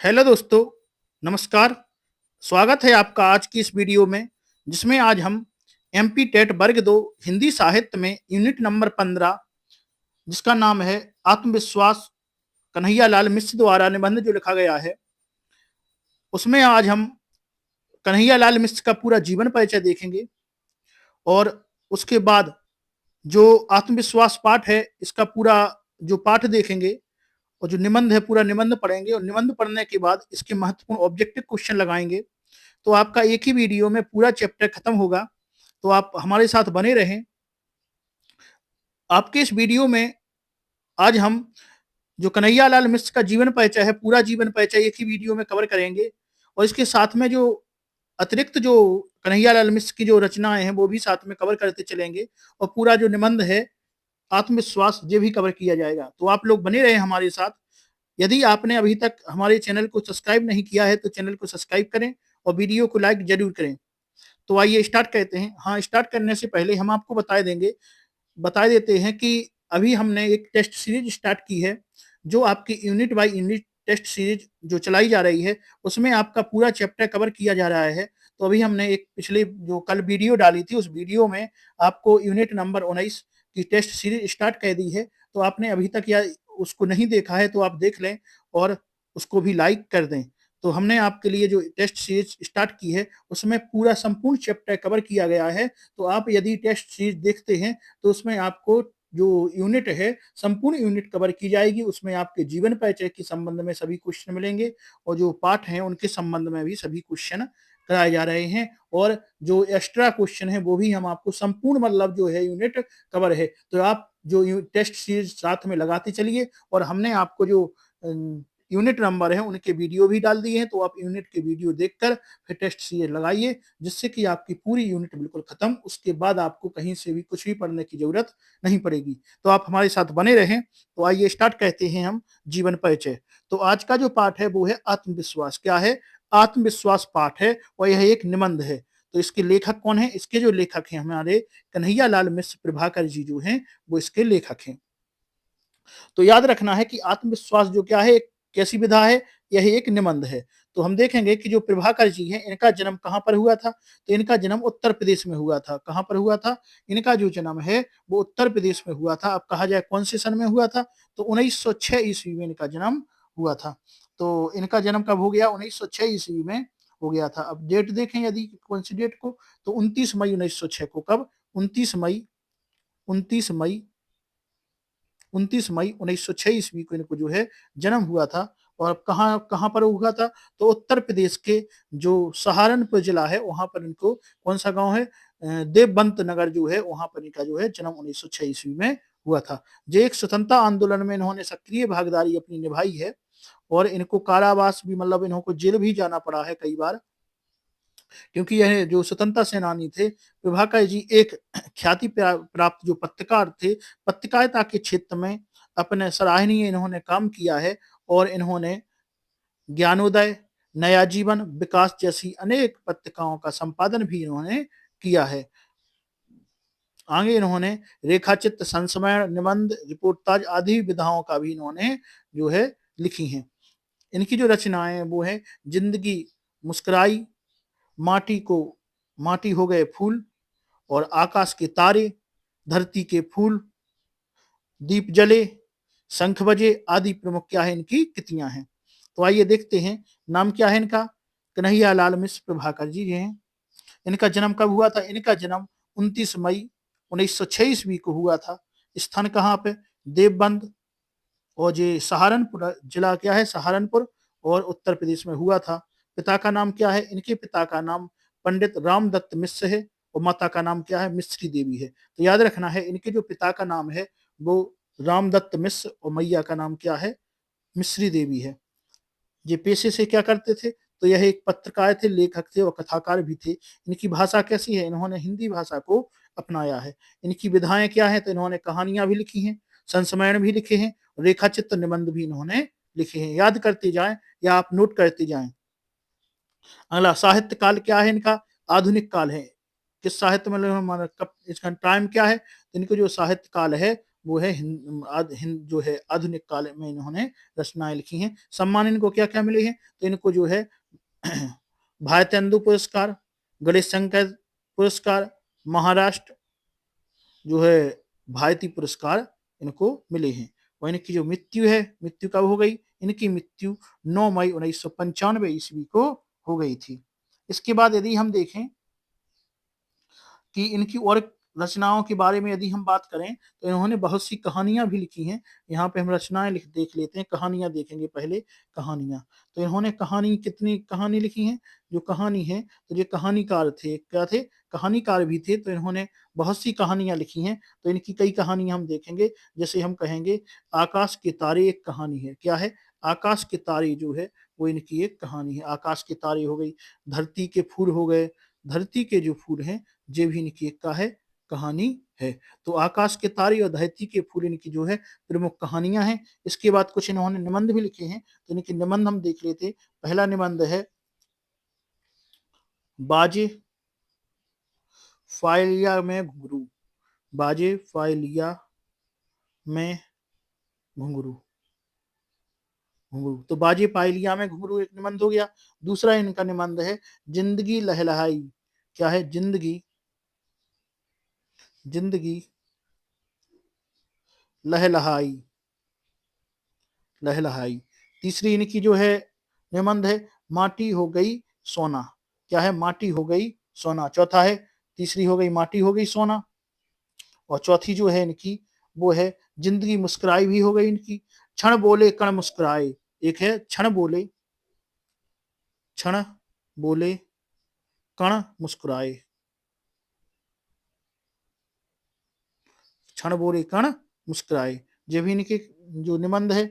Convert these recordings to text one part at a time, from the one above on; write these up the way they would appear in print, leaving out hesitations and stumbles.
Hello दोस्तों, नमस्कार। स्वागत है आपका आज की इस वीडियो में, जिसमें आज हम एमपी टेट वर्ग 2 हिंदी साहित्य में यूनिट नंबर 15, जिसका नाम है आत्मविश्वास, कन्हैया लाल मिश्र द्वारा निबंध जो लिखा गया है, उसमें आज हम कन्हैया लाल मिश्र का पूरा जीवन परिचय देखेंगे और उसके बाद जो आत्मविश्वास पाठ है, इसका पूरा जो पाठ देखेंगे और जो निबंध है, पूरा निबंध पढ़ेंगे और निबंध पढ़ने के बाद इसके महत्वपूर्ण ऑब्जेक्टिव क्वेश्चन लगाएंगे। तो आपका एक ही वीडियो में पूरा चैप्टर खत्म होगा, तो आप हमारे साथ बने रहें। आपके इस वीडियो में आज हम जो कन्हैया लाल मिश्र का जीवन परिचय है, पूरा जीवन परिचय एक ही वीडियो में कवर करेंगे और इसके साथ में जो अतिरिक्त जो कन्हैया लाल मिश्र की जो रचनाएं हैं, वो भी साथ में कवर करते चलेंगे और पूरा जो निबंध है आत्मविश्वास, ये भी कवर किया जाएगा। तो आप लोग बने रहे हमारे साथ। यदि आपने अभी तक हमारे चैनल को सब्सक्राइब नहीं किया है, तो चैनल को सब्सक्राइब करें और वीडियो को लाइक जरूर करें। तो आइए स्टार्ट करते हैं। हाँ, स्टार्ट करने से पहले हम आपको बता देते हैं कि अभी हमने एक टेस्ट सीरीज स्टार्ट की है, जो आपकी unit by unit test series जो चलाई जा रही है, उसमें आपका पूरा चैप्टर कवर किया जा रहा है। तो अभी हमने एक पिछले जो कल वीडियो डाली थी, उस वीडियो में आपको यूनिट नंबर 19 की टेस्ट सीरीज स्टार्ट कर दी है। तो आपने अभी तक या उसको नहीं देखा है तो आप देख लें और उसको भी लाइक कर दें। तो हमने आपके लिए जो टेस्ट सीरीज स्टार्ट की है, उसमें पूरा संपूर्ण चैप्टर कवर किया गया है। तो आप यदि टेस्ट सीरीज देखते हैं, तो उसमें आपको जो यूनिट है, संपूर्ण यूनिट कवर की जाएगी। उसमें आपके जीवन परिचय के संबंध में सभी क्वेश्चन मिलेंगे और जो पाठ हैं, उनके संबंध में भी सभी क्वेश्चन कराए जा रहे हैं और जो एक्स्ट्रा क्वेश्चन है, वो भी हम आपको संपूर्ण मतलब जो है यूनिट कवर है। तो आप जो टेस्ट सीरीज साथ में लगाते चलिए और हमने आपको जो यूनिट नंबर है, उनके वीडियो भी डाल दिए हैं। तो आप यूनिट के वीडियो देखकर फिर टेस्ट सीरीज लगाइए, जिससे कि आपकी पूरी यूनिट बिल्कुल खत्म। उसके बाद आपको कहीं से भी कुछ भी पढ़ने की जरूरत नहीं पड़ेगी। तो आप हमारे साथ बने रहें। तो आइए स्टार्ट करते हैं हम जीवन परिचय। तो आज का जो पाठ है, वो है आत्मविश्वास। क्या है? आत्मविश्वास पाठ है और यह एक निबंध है। तो इसके लेखक कौन है? इसके जो लेखक हैं, हमारे कन्हैया लाल मिश्र प्रभाकर जी जो हैं, वो इसके लेखक हैं। तो याद रखना है कि आत्मविश्वास जो क्या है, एक कैसी विधा है? यह एक निबंध है। तो हम देखेंगे कि जो प्रभाकर जी हैं, इनका जन्म कहाँ पर हुआ था? तो इनका जन्म उत्तर प्रदेश में हुआ था। कहाँ पर हुआ था? इनका जो जन्म है, वो उत्तर प्रदेश में हुआ था। अब कहा जाए कौन से सन में हुआ था, तो 1906 ईस्वी में इनका जन्म हुआ था। तो इनका जन्म कब हो गया? 1906 ईस्वी में हो गया था। अब डेट देखें यदि कौन सी डेट को, तो 29 मई 1906 को। कब? 29 मई 1906 ईस्वी को इनको जो है जन्म हुआ था। और कहाँ कहाँ पर हुआ था? तो उत्तर प्रदेश के जो सहारनपुर जिला है, वहां पर इनको, कौन सा गांव है, देवबंत नगर जो है, वहां पर इनका जो है जन्म 1906 ईस्वी में हुआ था। जो एक स्वतंत्रता आंदोलन में इन्होंने सक्रिय भागीदारी अपनी निभाई है और इनको कारावास भी, मतलब इनको जेल भी जाना पड़ा है कई बार, क्योंकि यह जो स्वतंत्रता सेनानी थे प्रभाकर जी, एक ख्याति प्राप्त जो पत्रकार थे। पत्रकारिता के क्षेत्र में अपने सराहनीय इन्होंने काम किया है और इन्होंने ज्ञानोदय, नया जीवन, विकास जैसी अनेक पत्रिकाओं का संपादन भी इन्होंने किया है। आगे इन्होंने रेखाचित्र, संस्मरण, निबंध, रिपोर्टाज आदि विधाओं का भी इन्होंने जो है लिखी हैं। इनकी जो रचनाएं हैं, वो है जिंदगी मुस्कुराई, माटी को माटी हो गए फूल, और आकाश के तारे, धरती के फूल, दीप जले, शंख बजे आदि प्रमुख क्या है इनकी कृतियां हैं। तो आइए देखते हैं। नाम क्या है इनका? कन्हैया लाल मिश्र प्रभाकर जी हैं। इनका जन्म कब हुआ था? इनका जन्म 29 मई 1906 ईस्वी को हुआ था। स्थान कहाँ पे? देवबंद। और ये सहारनपुर जिला क्या है? सहारनपुर, और उत्तर प्रदेश में हुआ था। पिता का नाम क्या है? इनके पिता का नाम पंडित रामदत्त मिश्र है और माता का नाम क्या है? मिश्री देवी है। तो याद रखना है, इनके जो पिता का नाम है, वो रामदत्त मिश्र, और मैया का नाम क्या है? मिश्री देवी है। ये पेशे से क्या करते थे? तो यह एक पत्रकार थे, लेखक थे और कथाकार भी थे। इनकी भाषा कैसी है? इन्होंने हिंदी भाषा को अपनाया है। इनकी विधाएं क्या है? तो इन्होंने कहानियां भी लिखी हैं, संस्मरण भी लिखे हैं, रेखाचित्र, निबंध भी इन्होंने लिखे हैं। याद करते जाएं या आप नोट करते जाएं। अगला, साहित्य काल क्या है इनका? आधुनिक काल है। किस साहित्य में हमारा कब इसका टाइम क्या है? तो इनको जो साहित्य काल है, वो है हिंद जो है आधुनिक काल में इन्होंने रचनाएं लिखी हैं। सम्मान इनको क्या क्या मिले हैं, तो इनको जो है भाई तेंदु पुरस्कार, गणेश शंकर पुरस्कार, महाराष्ट्र जो है भारती पुरस्कार इनको मिले हैं। और इनकी जो मृत्यु है, मृत्यु कब हो गई, इनकी मृत्यु 9 मई 1995 ईस्वी को हो गई थी। इसके बाद यदि हम देखें कि इनकी और रचनाओं के बारे में यदि हम बात करें, तो इन्होंने बहुत सी कहानियां भी लिखी हैं। यहाँ पे हम रचनाएं देख लेते हैं, कहानियां देखेंगे पहले। कहानियां, तो इन्होंने कितनी कहानी लिखी हैं, जो कहानी है, तो ये कहानीकार थे, क्या थे, कहानीकार भी थे। तो इन्होंने बहुत सी कहानियां लिखी हैं। तो इनकी कई कहानियां हम देखेंगे। जैसे हम कहेंगे आकाश के तारे एक कहानी है। क्या है, आकाश के तारे जो है वो इनकी एक कहानी है। आकाश के तारे हो गई, धरती के फूल हो गए, धरती के जो फूल हैं ये भी इनकी एक का है, कहानी है। तो आकाश के तारे और धरती के फूल इनकी जो है प्रमुख कहानियां हैं। इसके बाद कुछ इन्होंने निबंध भी लिखे हैं। तो इनके निबंध हम देख लेते हैं। पहला निबंध है बाजे फाइलिया में घुंघरू। बाजे फाइलिया में घुंघरू, घुंघरू, तो बाजे पायलिया में घुंघरू एक निबंध हो गया। दूसरा इनका निबंध है जिंदगी लहलहाई। क्या है, जिंदगी, जिंदगी लहलहाई, लहलहाई। तीसरी इनकी जो है निबंध है माटी हो गई सोना। क्या है, माटी हो गई सोना। चौथा है, तीसरी हो गई माटी हो गई सोना, और चौथी जो है इनकी वो है जिंदगी मुस्कुराई भी हो गई इनकी। क्षण बोले कण मुस्कुराए, एक है क्षण बोले, क्षण बोले कण मुस्कुराए, क्षण बोले कण मुस्कुराए, ये भी इनके जो निबंध है।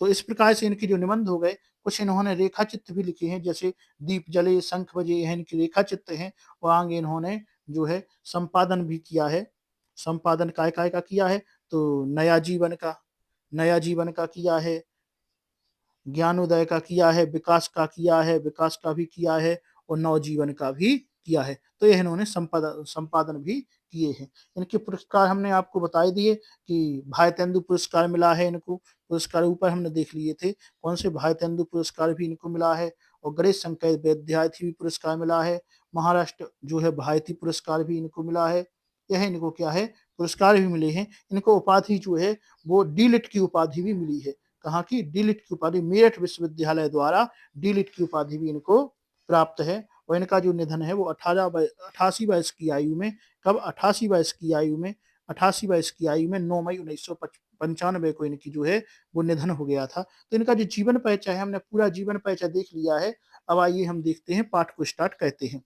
तो इस प्रकार से इनके जो निबंध हो गए। कुछ इन्होंने रेखा चित्र भी लिखे हैं, जैसे दीप जले शंख बजे, यह इनकी रेखा चित्र हैं। और आगे इन्होंने जो है संपादन भी किया है। संपादन काय काय का किया है, तो नया जीवन का, नया जीवन का किया है, ज्ञानोदय का किया है, विकास का किया है, विकास का भी किया है, और नवजीवन का भी किया है। तो यह इन्होंने संपादन संपादन भी किए हैं। इनके पुरस्कार हमने आपको बता दिए कि भाई तेंदु पुरस्कार मिला है इनको। पुरस्कार ऊपर हमने देख लिए थे कौन से, भाई तेंदु पुरस्कार भी इनको मिला है, और गणेश शंकर विद्यार्थी भी पुरस्कार मिला है। महाराष्ट्र जो है भारती पुरस्कार भी इनको मिला है। यह इनको क्या है, पुरस्कार भी मिले हैं। इनको उपाधि जो है वो डीलिट की उपाधि भी मिली है। कहाँ की, डीलिट की उपाधि, मेरठ विश्वविद्यालय द्वारा डीलिट की उपाधि भी इनको प्राप्त है। और इनका जो निधन है वो 88 वर्ष की आयु में, कब, 88 वर्ष की आयु में, 88 वर्ष की आयु में 9 मई 1995 को इनकी जो है वो निधन हो गया था। तो इनका जो जीवन परिचय है, हमने पूरा जीवन परिचय देख लिया है। अब आइए हम देखते हैं पाठ को स्टार्ट करते हैं।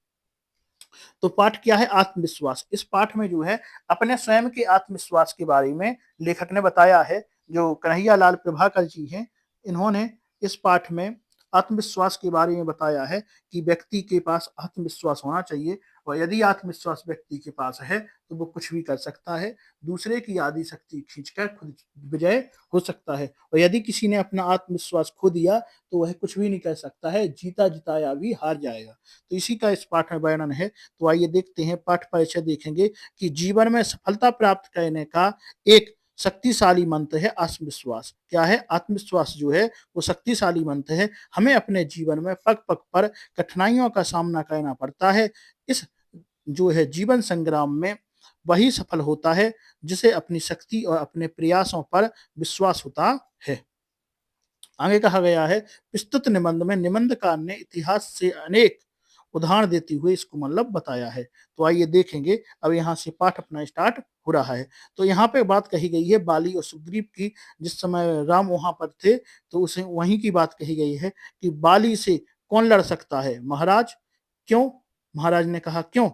तो पाठ क्या है, आत्मविश्वास। इस पाठ में जो है अपने स्वयं के आत्मविश्वास के बारे में लेखक ने बताया है। जो कन्हैया लाल प्रभाकर जी हैं, इन्होंने इस पाठ में आत्मविश्वास के बारे में बताया है कि व्यक्ति के पास आत्मविश्वास होना चाहिए, और यदि आत्मविश्वास व्यक्ति के पास है तो वो कुछ भी कर सकता है। दूसरे की आदि शक्ति खींचकर खुद विजय हो सकता है, और यदि किसी ने अपना आत्मविश्वास खो दिया तो वह कुछ भी नहीं कर सकता है, जीता जिताया भी हार जाएगा। तो इसी का इस पाठ में वर्णन है। तो आइए देखते हैं, पाठ परिचय देखेंगे कि जीवन में सफलता प्राप्त करने का एक शक्तिशाली मंत्र है आत्मविश्वास। क्या है, आत्मविश्वास जो है वो शक्तिशाली मंत्र है। हमें अपने जीवन में पग पग पर कठिनाइयों का सामना करना पड़ता है। इस जो है जीवन संग्राम में वही सफल होता है जिसे अपनी शक्ति और अपने प्रयासों पर विश्वास होता है। आगे कहा गया है, विस्तृत निबंध में निबंधकार ने इतिहास से अनेक उदाहरण देते हुए इसको मतलब बताया है। तो आइए देखेंगे। अब यहाँ से पाठ अपना स्टार्ट हो रहा है। तो यहाँ पे बात कही गई है बाली और सुग्रीव की। जिस समय राम वहां पर थे तो उसे वहीं की बात कही गई है कि बाली से कौन लड़ सकता है महाराज, क्यों, महाराज ने कहा क्यों,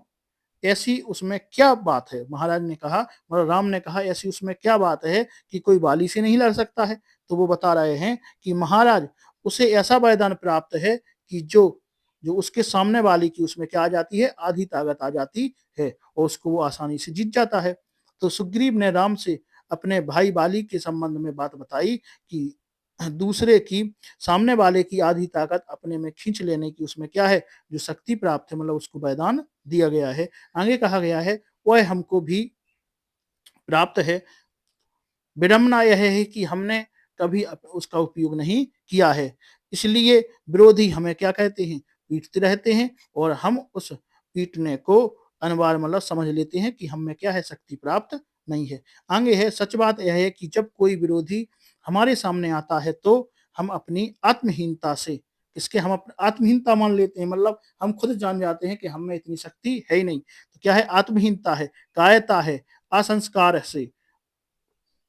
ऐसी उसमें क्या बात है। महाराज ने कहा, मतलब राम ने कहा, ऐसी उसमें क्या बात है कि कोई बाली से नहीं लड़ सकता है। तो वो बता रहे हैं कि महाराज, उसे ऐसा वरदान प्राप्त है कि जो जो उसके सामने वाली की उसमें क्या आ जाती है, आधी ताकत आ जाती है, और उसको वो आसानी से जीत जाता है। तो सुग्रीव ने राम से अपने भाई बाली के संबंध में बात बताई कि दूसरे की, सामने वाले की आधी ताकत अपने में खींच लेने की उसमें क्या है, जो शक्ति प्राप्त है, मतलब उसको वरदान दिया गया है। आगे कहा गया है, वह हमको भी प्राप्त है। विडंबना यह है कि हमने कभी उसका उपयोग नहीं किया है। इसलिए विरोधी हमें क्या कहते हैं, पीटते रहते हैं और हम उस पीटने को अनिवार्य मतलब समझ लेते हैं कि हमें क्या है, शक्ति प्राप्त नहीं है। आगे है, सच बात यह है कि जब कोई विरोधी हमारे सामने आता है तो हम अपनी आत्महीनता से इसके हम आत्महीनता मान लेते हैं, मतलब हम खुद जान जाते हैं कि हम में इतनी शक्ति है ही नहीं। तो क्या है, आत्महीनता है, कायरता है, असंस्कार से,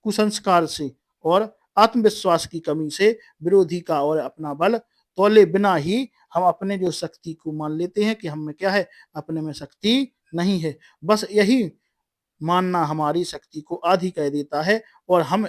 कुसंस्कार से और आत्मविश्वास की कमी से विरोधी का और अपना बल तौले बिना ही हम अपने जो शक्ति को मान लेते हैं कि हम में क्या है, अपने में शक्ति नहीं है। बस यही मानना हमारी शक्ति को आधी कह देता है और हम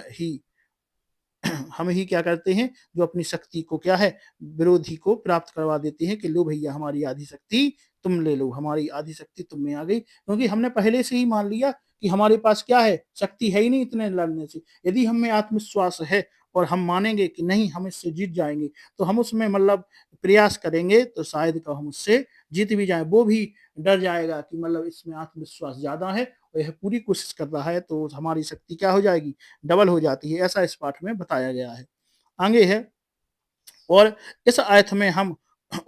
ही क्या करते हैं, जो अपनी शक्ति को क्या है, विरोधी को प्राप्त करवा देते हैं कि लो भैया हमारी आधी शक्ति तुम ले लो, हमारी आधी शक्ति तुम में आ गई, क्योंकि हमने पहले से ही मान लिया कि हमारे पास क्या है, शक्ति है ही नहीं इतने लड़ने से। यदि हम में आत्मविश्वास है और हम मानेंगे कि नहीं हम इससे जीत जाएंगे, तो हम उसमें मतलब प्रयास करेंगे तो शायद का हम उससे जीत भी जाए। वो भी डर जाएगा कि मतलब इसमें आत्मविश्वास ज्यादा है और यह पूरी कोशिश कर रहा है, तो हमारी शक्ति क्या हो जाएगी, डबल हो जाती है। ऐसा इस पाठ में बताया गया है। आगे है, और इस आयत में हम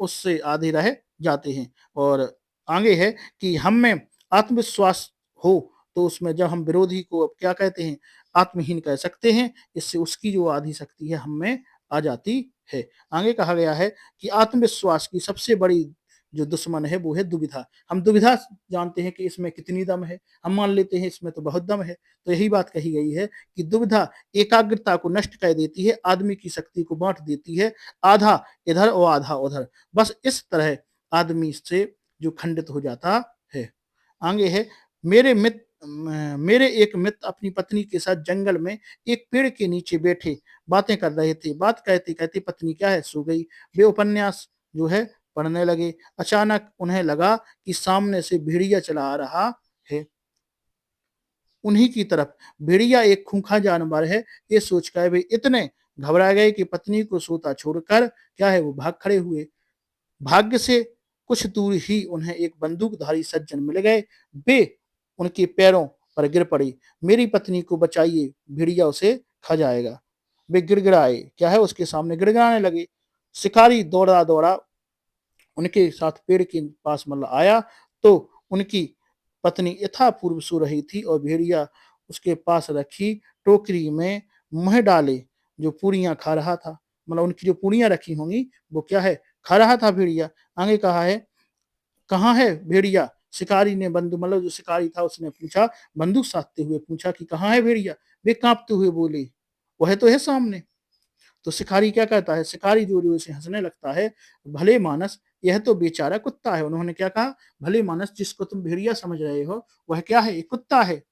उससे आधे रह जाते हैं। और आगे है कि हम में आत्मविश्वास हो तो उसमें जब हम विरोधी को अब क्या कहते हैं, आत्महीन कह सकते हैं। इससे उसकी जो आधी शक्ति है हम में आ जाती है। आगे कहा गया है कि आत्मविश्वास की सबसे बड़ी जो दुश्मन है वो है दुविधा। हम दुविधा जानते हैं कि इसमें कितनी दम है, हम मान लेते हैं इसमें तो बहुत दम है। तो यही बात कही गई है कि दुविधा एकाग्रता को नष्ट कर देती है, आदमी की शक्ति को बांट देती है, आधा इधर और आधा उधर। बस इस तरह आदमी से जो खंडित हो जाता है। आगे है, मेरे एक मित्र अपनी पत्नी के साथ जंगल में एक पेड़ के नीचे बैठे बातें कर रहे थे। बात कहते कहते पत्नी क्या है, सो गई। वे उपन्यास जो है पढ़ने लगे। अचानक उन्हें लगा कि सामने से भेड़िया चला आ रहा है उन्हीं की तरफ। भेड़िया एक खूंखार जानवर है, ये सोचकर वे इतने घबरा गए कि पत्नी को सोता छोड़कर क्या है वो भाग खड़े हुए। भाग्य से कुछ दूर ही उन्हें एक बंदूकधारी सज्जन मिल गए। वे उनके पैरों पर गिर पड़ी। मेरी पत्नी को बचाइए, भेड़िया उसे खा जाएगा। वे गिड़गिड़ाए, क्या है, उसके सामने गिड़गिड़ाने लगे। शिकारी दौड़ा दौड़ा उनके साथ पेड़ के पास मतलब आया तो उनकी पत्नी यथापूर्व सो रही थी और भेड़िया उसके पास रखी टोकरी में मुंह डाले जो पूरियां खा रहा था। मतलब उनकी जो पूरियां रखी होंगी वो क्या है, खा रहा था भेड़िया। आगे कहा है, कहाँ है भेड़िया? शिकारी ने बंदूक मतलब जो शिकारी था उसने पूछा, बंदूक साधते हुए पूछा कि कहाँ है भेड़िया? वे कांपते हुए बोले, वह तो है सामने। तो शिकारी क्या कहता है, शिकारी जोर जोर से हंसने लगता है। भले मानस, यह तो बेचारा कुत्ता है। उन्होंने क्या कहा, भले मानस, जिसको तुम भेड़िया समझ रहे हो वह क्या है, एक कुत्ता है।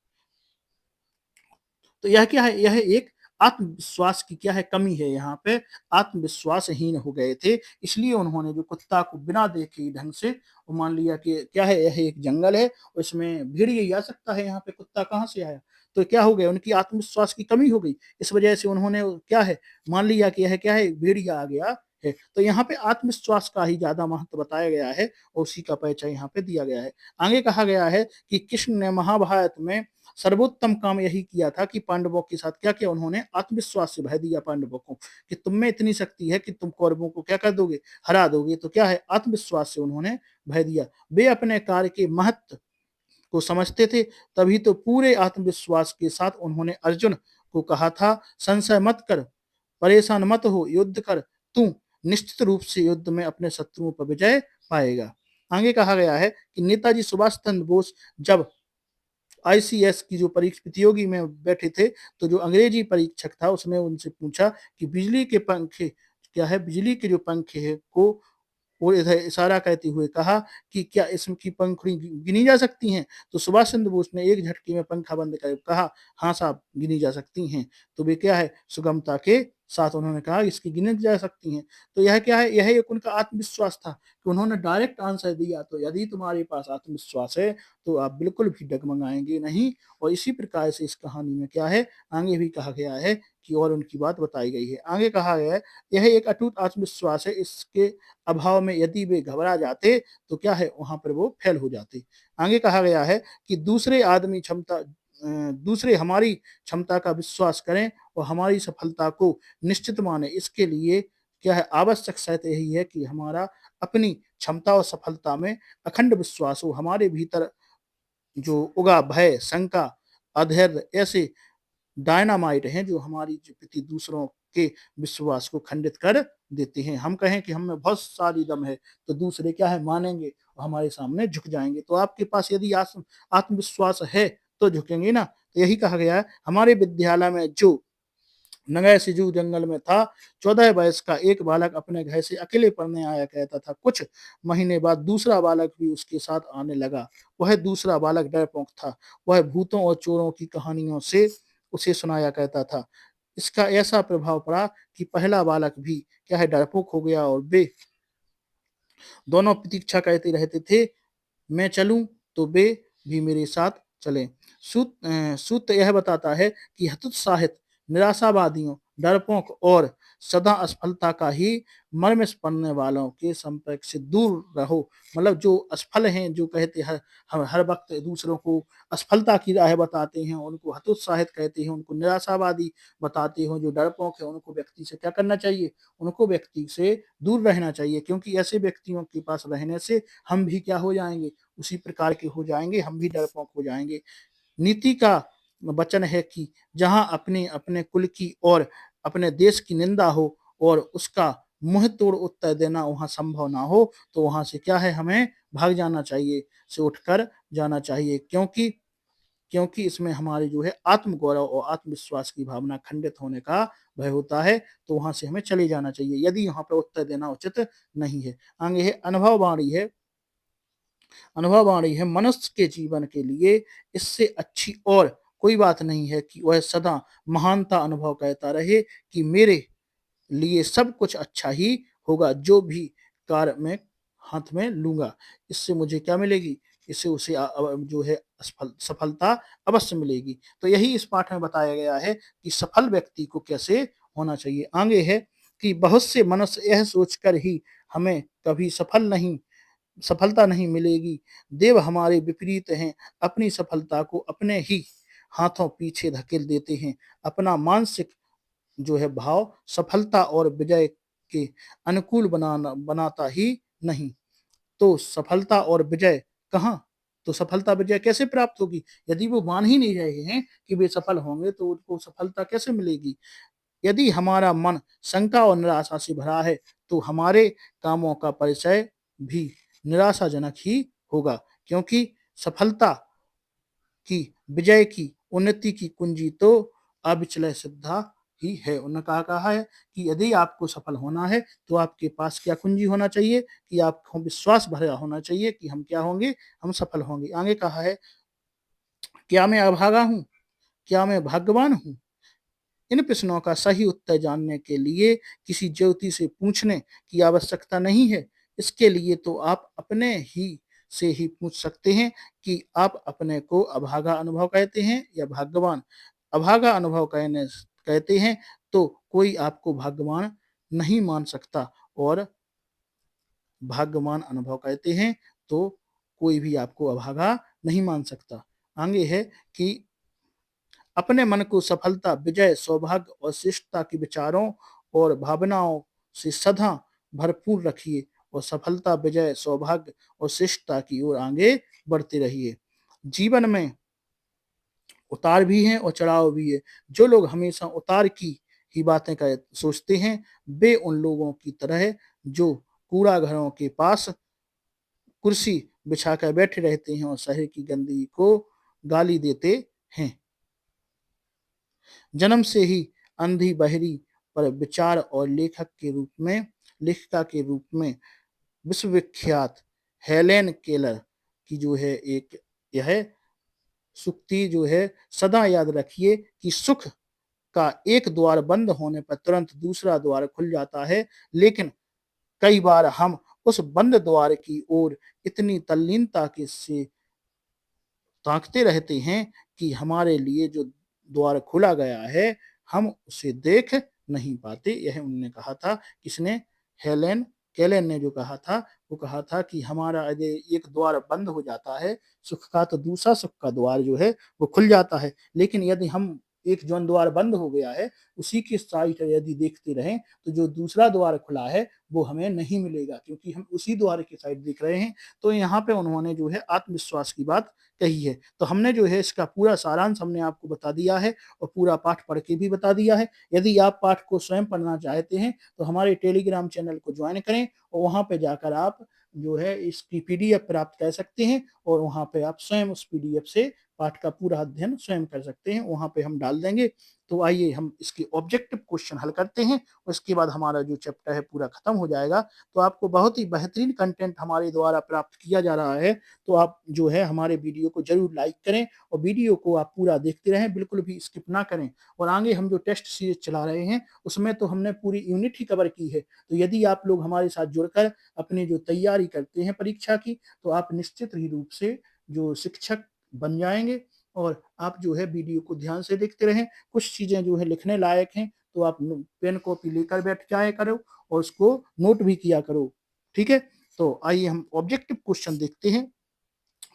तो यह क्या है, यह एक आत्मविश्वास की क्या है, कमी है। यहाँ पे आत्मविश्वासहीन हो गए थे, इसलिए उन्होंने जो कुत्ता को बिना देखे ढंग से वो मान लिया कि क्या है, यह एक जंगल है और इसमें भीड़ ही आ सकता है, यहाँ पे कुत्ता कहाँ से आया। तो क्या हो गया, उनकी आत्मविश्वास की कमी हो गई। इस वजह से उन्होंने क्या है, मान लिया कि यह क्या है, भेड़िया आ गया है। तो यहाँ पे आत्मविश्वास का ही ज्यादा महत्व बताया गया है और उसी का परिचय यहाँ पे दिया गया है। आगे कहा गया है कि कृष्ण ने महाभारत में सर्वोत्तम काम यही किया था कि पांडवों के साथ क्या किया, उन्होंने आत्मविश्वास से भय दिया पांडवों को कि तुम में इतनी शक्ति है कि तुम कौरवों को क्या कर दोगे, हरा दोगे। तो क्या है, आत्मविश्वास से उन्होंने भय दिया। वे अपने कार्य के महत्व को समझते थे, तभी तो पूरे आत्मविश्वास के साथ उन्होंने अर्जुन को कहा था, संशय मत कर, परेशान मत हो, युद्ध कर, तू निश्चित रूप से युद्ध में अपने शत्रुओं पर विजय पाएगा। आगे कहा गया है कि नेताजी सुभाष चंद्र बोस जब आईसीएस की जो परीक्षा प्रतियोगी में बैठे थे, तो जो अंग्रेजी परीक्षक था उसने उनसे पूछा कि बिजली के पंखे क्या है, बिजली के जो पंखे है को, और इधर इशारा करते हुए कहा कि क्या इसकी पंखुड़ी गिनी जा सकती हैं। तो सुभाष चंद्र बोस ने एक झटके में पंखा बंद कर कहा, हाँ साहब गिनी जा सकती हैं। तो वे क्या है, सुगमता के साथ उन्होंने कहा इसकी गिनी जा सकती हैं। तो यह क्या है, यह एक उनका आत्मविश्वास था कि उन्होंने डायरेक्ट आंसर दिया। तो यदि तुम्हारे पास आत्मविश्वास है तो आप बिल्कुल भी डगमगाएंगे नहीं। और इसी प्रकार से इस कहानी में क्या है, आगे भी कहा गया है कि और उनकी बात बताई गई है। आगे कहा गया है, यह एक अटूट आत्मविश्वास है, इसके अभाव में यदि वे घबरा जाते तो क्या है, वहां पर वो फेल हो जाते। आगे कहा गया है कि दूसरे आदमी क्षमता दूसरे हमारी क्षमता का विश्वास करें और हमारी सफलता को निश्चित माने। इसके लिए क्या है, आवश्यक शर्त यही है कि हमारा अपनी क्षमता और सफलता में अखंड विश्वास हो। हमारे भीतर जो उगा भय, शंका, अधैर्य ऐसे डायनामाइट हैं जो हमारी जो प्रति दूसरों के विश्वास को खंडित कर देते हैं। हम कहें कि हम में बहुत सारी दम है, तो दूसरे क्या है, मानेंगे और हमारे सामने झुक जाएँगे। तो आपके पास यदि आत्मविश्वास है, तो झुकेंगे ना। तो यही कहा गया है, हमारे विद्यालय में जो नगै सिजू जंगल में था, 14 वर्ष का एक बालक अपने घर से अकेले पढ़ने आया करता था। कुछ महीने बाद दूसरा बालक भी उसके साथ आने लगा। वह दूसरा बालक डरपोक था। वह भूतों और चोरों की कहानियों से उसे सुनाया करता था। इसका ऐसा प्रभाव पड़ा कि पहला बालक भी क्या है, डरपोक हो गया और वे दोनों प्रतीक्षा करते रहते थे, मैं चलूं तो वे भी मेरे साथ चलें। सूत्र यह बताता है कि हतोत्साहित, निराशावादियों, डरपोक और सदा असफलता का ही मर्म पड़ने वालों के संपर्क से दूर रहो। मतलब जो असफल हैं, जो कहते हैं हर वक्त दूसरों को असफलता की राह बताते हैं, उनको हतोत्साहित कहते हैं, उनको निराशावादी बताते हैं, जो डरपोक है उनको व्यक्ति से क्या करना चाहिए, उनको व्यक्ति से दूर रहना चाहिए। क्योंकि ऐसे व्यक्तियों के पास रहने से हम भी क्या हो जाएंगे, उसी प्रकार के हो जाएंगे, हम भी डरपोक हो जाएंगे। नीति का वचन है कि जहां अपने अपने कुल की और अपने देश की निंदा हो और उसका मुंह तोड़ उत्तर देना वहां संभव ना हो, तो वहां से क्या है, हमें भाग जाना चाहिए, से उठकर जाना चाहिए। क्योंकि क्योंकि इसमें हमारे जो है आत्मगौरव और आत्मविश्वास की भावना खंडित होने का भय होता है। तो वहां से हमें चले जाना चाहिए यदि यहाँ पर उत्तर देना उचित नहीं है। आगे है अनुभववाणी है, मनुष्य के जीवन के लिए इससे अच्छी और कोई बात नहीं है कि वह सदा महानता अनुभव करता रहे कि मेरे लिए सब कुछ अच्छा ही होगा, जो भी कार्य मैं हाथ में लूंगा इससे मुझे क्या मिलेगी, इससे उसे जो है सफलता अवश्य मिलेगी। तो यही इस पाठ में बताया गया है कि सफल व्यक्ति को कैसे होना चाहिए। आगे है कि बहुत से मनुष्य यह सोचकर ही हमें कभी सफलता नहीं मिलेगी, देव हमारे विपरीत हैं, अपनी सफलता को अपने ही हाथों पीछे धकेल देते हैं। अपना मानसिक जो है भाव सफलता और विजय के अनुकूल बनाता ही नहीं। तो सफलता और विजय कहाँ, तो सफलता विजय कैसे प्राप्त होगी, यदि वो मान ही नहीं रहे हैं कि वे सफल होंगे, तो उनको सफलता कैसे मिलेगी। यदि हमारा मन शंका और निराशा से भरा है, तो हमारे कामों का परिचय भी निराशाजनक ही होगा। क्योंकि सफलता की, विजय की, उन्नति की कुंजी तो अविचल श्रद्धा ही है। उन्होंने कहा है कि यदि आपको सफल होना है, तो आपके पास क्या कुंजी होना चाहिए, कि आपको विश्वास भरा होना चाहिए कि हम क्या होंगे, हम सफल होंगे। आगे कहा है, क्या मैं अभागा हूँ, क्या मैं भाग्यवान हूँ। इन प्रश्नों का सही उत्तर जानने के लिए किसी ज्योति से पूछने की आवश्यकता नहीं है। इसके लिए तो आप अपने ही से ही पूछ सकते हैं कि आप अपने को अभागा अनुभव कहते हैं या भाग्यवान। अभागा अनुभव कहते हैं तो कोई आपको भाग्यवान नहीं मान सकता, और भाग्यवान अनुभव कहते हैं तो कोई भी आपको अभागा नहीं मान सकता। आगे है कि अपने मन को सफलता, विजय, सौभाग्य और श्रेष्ठता के विचारों और भावनाओं से सदा भरपूर रखिए और सफलता, विजय, सौभाग्य और श्रेष्ठता की ओर आगे बढ़ते रहिए। जीवन में उतार भी हैं और चढ़ाव भी है। जो लोग हमेशा उतार की ही बातें सोचते हैं, वे उन लोगों की तरह है जो कूड़ा घरों के पास कुर्सी बिछाकर बैठे रहते हैं और शहर की गंदगी को गाली देते हैं। जन्म से ही अंधी बहरी, पर विचार और लेखिका के रूप में विश्वविख्यात हेलेन केलर की जो है एक यह सुक्ति जो है, सदा याद रखिए कि सुख का एक द्वार बंद होने पर तुरंत दूसरा द्वार खुल जाता है, लेकिन कई बार हम उस बंद द्वार की ओर इतनी तल्लीनता के से ताकते रहते हैं कि हमारे लिए जो द्वार खुला गया है, हम उसे देख नहीं पाते। यह उन्होंने कहा था, किसने, हेलेन कैलन ने जो कहा था, वो कहा था कि हमारा यदि एक द्वार बंद हो जाता है सुख का, तो दूसरा सुख का द्वार जो है वो खुल जाता है। लेकिन यदि हम एक जो द्वार बंद हो गया है उसी की साइड यदि देखते रहें तो जो दूसरा द्वार खुला है वो हमें नहीं मिलेगा, क्योंकि हम उसी द्वार की साइड देख रहे हैं। तो यहाँ पे उन्होंने जो है आत्मविश्वास की बात कही है। तो हमने जो है इसका पूरा सारांश हमने आपको बता दिया है और पूरा पाठ पढ़ के भी बता दिया है। यदि आप पाठ को स्वयं पढ़ना चाहते हैं तो हमारे टेलीग्राम चैनल को ज्वाइन करें और वहाँ पे जाकर आप जो है इसकी पीडीएफ प्राप्त कर सकते हैं और वहाँ पे आप स्वयं उस पीडीएफ से पाठ का पूरा अध्ययन स्वयं कर सकते हैं, वहाँ पे हम डाल देंगे। तो आइए हम इसके ऑब्जेक्टिव क्वेश्चन हल करते हैं, उसके बाद हमारा जो चैप्टर है पूरा खत्म हो जाएगा। तो आपको बहुत ही बेहतरीन कंटेंट हमारे द्वारा प्राप्त किया जा रहा है, तो आप जो है हमारे वीडियो को जरूर लाइक करें और वीडियो को आप पूरा देखते रहें, बिल्कुल भी स्किप ना करें। और आगे हम जो टेस्ट सीरीज चला रहे हैं उसमें तो हमने पूरी यूनिट ही कवर की है। तो यदि आप लोग हमारे साथ जुड़कर अपनी जो तैयारी करते हैं परीक्षा की, तो आप निश्चित ही रूप से जो शिक्षक बन जाएंगे और आप जो है वीडियो को ध्यान से देखते रहें। कुछ चीजें जो है लिखने लायक हैं तो आप पेन कॉपी लेकर बैठ जाया करो और उसको नोट भी किया करो। ठीक है, तो आइए हम ऑब्जेक्टिव क्वेश्चन देखते हैं।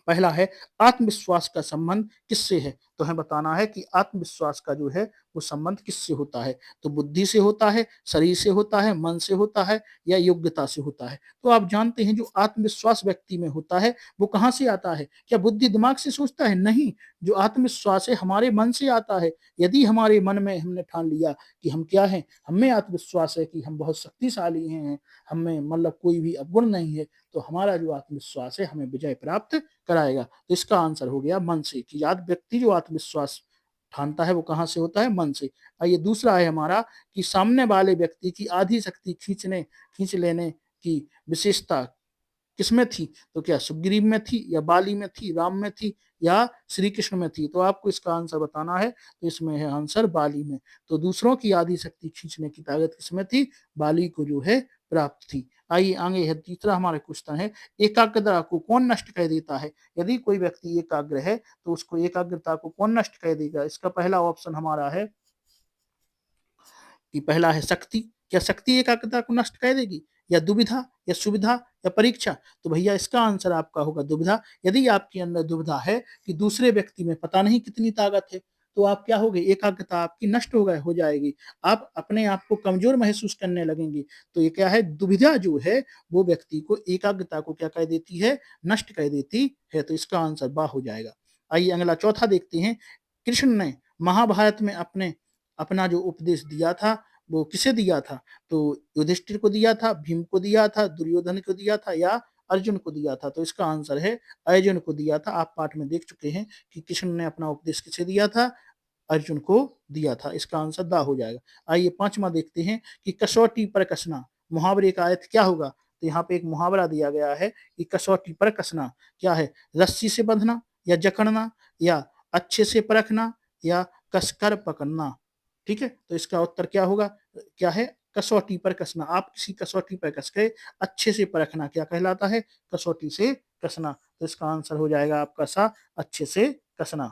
पहला है आत्मविश्वास का संबंध किससे है। तो हमें बताना है कि आत्मविश्वास का जो है वो संबंध किससे होता है। तो बुद्धि से होता है, शरीर से होता है, मन से होता है या योग्यता से होता है। तो आप जानते हैं जो आत्मविश्वास व्यक्ति में होता है वो कहाँ से आता है। क्या बुद्धि दिमाग से सोचता है? नहीं। जो आत्मविश्वास है हमारे मन से आता है। यदि हमारे मन में हमने ठान लिया कि हम क्या हैं, हमें आत्मविश्वास है कि हम बहुत शक्तिशाली हैं, हमें मतलब कोई भी अवगुण नहीं है, तो हमारा जो आत्मविश्वास है हमें विजय प्राप्त कराएगा। तो इसका आंसर हो गया मन से, कि याद व्यक्ति जो आत्मविश्वास ठानता है वो कहाँ से होता है, मन से। आइए दूसरा है हमारा कि सामने वाले व्यक्ति की आधी शक्ति खींच लेने की विशेषता किसमें थी। तो क्या सुग्रीव में थी या बाली में थी, राम में थी या श्री कृष्ण में थी। तो आपको इसका आंसर बताना है, तो इसमें है आंसर बाली में। तो दूसरों की आधी शक्ति खींचने की ताकत किसमें थी, बाली को जो है प्राप्त थी। आइए आगे है तीसरा हमारा क्वेश्चन है एकाग्रता को कौन नष्ट कर देता है। यदि कोई व्यक्ति एकाग्र है तो उसको एकाग्रता को कौन नष्ट कर देगा। इसका पहला ऑप्शन हमारा है कि पहला है शक्ति। क्या शक्ति एकाग्रता को नष्ट कर देगी, या दुविधा, या सुविधा, या परीक्षा। तो भैया इसका आंसर आपका होगा दुविधा। यदि आपके अंदर दुविधा है कि दूसरे व्यक्ति में पता नहीं कितनी ताकत है, तो आप क्या होगे, एकाग्रता आपकी नष्ट हो जाएगी, आप अपने आप को कमजोर महसूस करने लगेंगे। तो ये क्या है, दुविधा जो है वो व्यक्ति को एकाग्रता को क्या कर देती है, नष्ट कर देती है। तो इसका आंसर बा हो जाएगा। आइए अगला चौथा देखते हैं। कृष्ण ने महाभारत में अपना जो उपदेश दिया था वो किसे दिया था। तो युधिष्ठिर को दिया था, भीम को दिया था, दुर्योधन को दिया था या अर्जुन को दिया था। तो इसका आंसर है अर्जुन को दिया था। आप पाठ में देख चुके हैं कि कृष्ण ने अपना उपदेश किसे दिया था, अर्जुन को दिया था। इसका आंसर दा हो जाएगा। आइए पांचवा देखते हैं कि कसौटी पर कसना मुहावरे का अर्थ क्या होगा। तो यहाँ पे एक मुहावरा दिया गया है कि कसौटी पर कसना क्या है, रस्सी से बंधना या जकड़ना या अच्छे से परखना या कसकर पकड़ना। ठीक है, तो इसका उत्तर क्या होगा, क्या है, कसौटी पर कसना। आप किसी कसौटी पर कस के अच्छे से परखना क्या कहलाता है, कसौटी से कसना। तो इसका आंसर हो जाएगा आपका सा, अच्छे से कसना।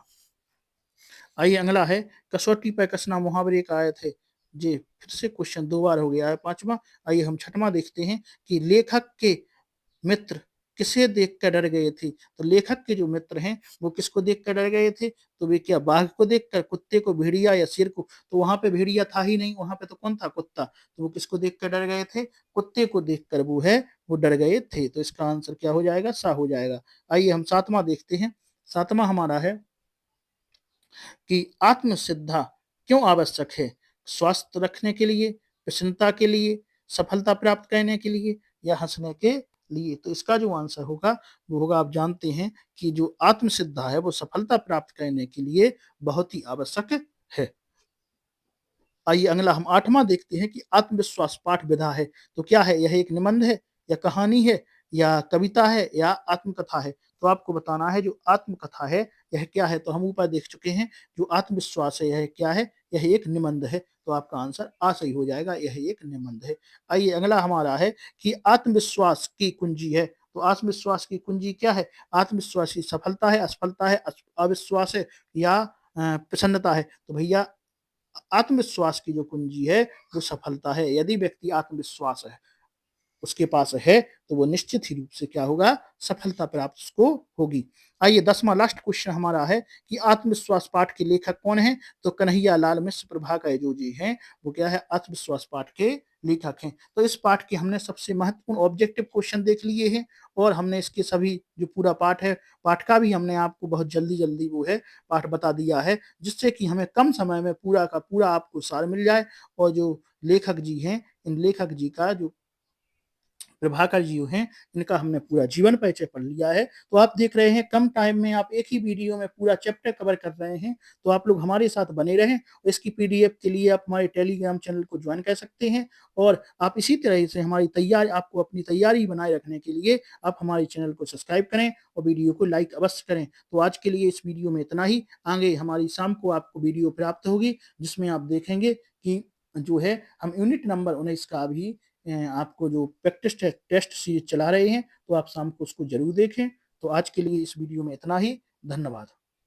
आइए अगला है कसौटी पर कसना मुहावरे का आयत है। जी फिर से क्वेश्चन दो बार हो गया है, पांचवा। आइए हम छठवां देखते हैं कि लेखक के मित्र किसे देख कर डर गए थे। तो लेखक के जो मित्र हैं वो किसको देख कर डर गए थे। तो वे क्या बाघ को देखकर, कुत्ते को, भेड़िया या शेर को। तो वहां पे भेड़िया था ही नहीं, वहां पे तो कौन था, कुत्ता। तो वो किसको देख कर डर गए थे, कुत्ते को देखकर वो है वो डर गए थे। तो इसका आंसर क्या हो जाएगा, सा हो जाएगा। आइए हम सातवां देखते हैं। सातवां हमारा है कि आत्मसिद्धा क्यों आवश्यक है। स्वास्थ्य रखने के लिए, प्रसन्नता के लिए, सफलता प्राप्त करने के लिए या हंसने के लिए। तो इसका जो आंसर होगा वो होगा, आप जानते हैं कि जो आत्मसिद्धा है वो सफलता प्राप्त करने के लिए बहुत ही आवश्यक है। आइए अगला हम आठवां देखते हैं कि आत्मविश्वास पाठ विधा है। तो क्या है, यह एक निबंध है या कहानी है या कविता है या आत्मकथा है। तो आपको बताना है जो आत्मकथा है यह क्या है। तो हम ऊपर देख चुके हैं जो आत्मविश्वास है यह क्या है, यह एक निबंध है। तो आपका आंसर आ सही हो जाएगा, यह एक निबंध है। आइए अगला हमारा है कि आत्मविश्वास की कुंजी है। तो आत्मविश्वास की कुंजी क्या है, आत्मविश्वास की सफलता है, असफलता है, अविश्वास है या प्रसन्नता है। तो भैया आत्मविश्वास की जो कुंजी है वो सफलता है। यदि व्यक्ति आत्मविश्वास है उसके पास है तो वो निश्चित ही रूप से क्या होगा, सफलता प्राप्त उसको होगी। आइए 10वां लास्ट क्वेश्चन हमारा है कि आत्मविश्वास पाठ के लेखक कौन हैं? तो कन्हैया लाल मिश्र प्रभाकर जो जी हैं, वो क्या है, आत्मविश्वास पाठ के लेखक हैं। तो इस पाठ के हमने सबसे महत्वपूर्ण ऑब्जेक्टिव क्वेश्चन देख लिए हैं और हमने इसके सभी जो पूरा पाठ है, पाठ का भी हमने आपको बहुत जल्दी-जल्दी वो है पाठ बता दिया है, जिससे कि हमें कम समय में पूरा का पूरा आपको सार मिल जाए और जो लेखक जी हैं, इन लेखक जी का जो प्रभाकर जी हैं, इनका हमने पूरा जीवन परिचय पढ़ लिया है। तो आप देख रहे हैं कम टाइम में आप एक ही वीडियो में पूरा चैप्टर कवर कर रहे हैं, तो आप लोग हमारे साथ बने रहें। इसकी पीडीएफ के लिए आप हमारे टेलीग्राम चैनल को जॉइन कर सकते हैं और आप इसी तरह से आपको अपनी तैयारी बनाए रखने के लिए आप हमारे चैनल को सब्सक्राइब करें और वीडियो को लाइक अवश्य करें। तो आज के लिए इस वीडियो में इतना ही। आगे हमारी शाम को आपको वीडियो प्राप्त होगी, जिसमें आप देखेंगे कि जो है हम यूनिट नंबर 19 का भी आपको जो प्रैक्टिस टेस्ट सीरीज चला रहे हैं, तो आप शाम को उसको ज़रूर देखें। तो आज के लिए इस वीडियो में इतना ही। धन्यवाद।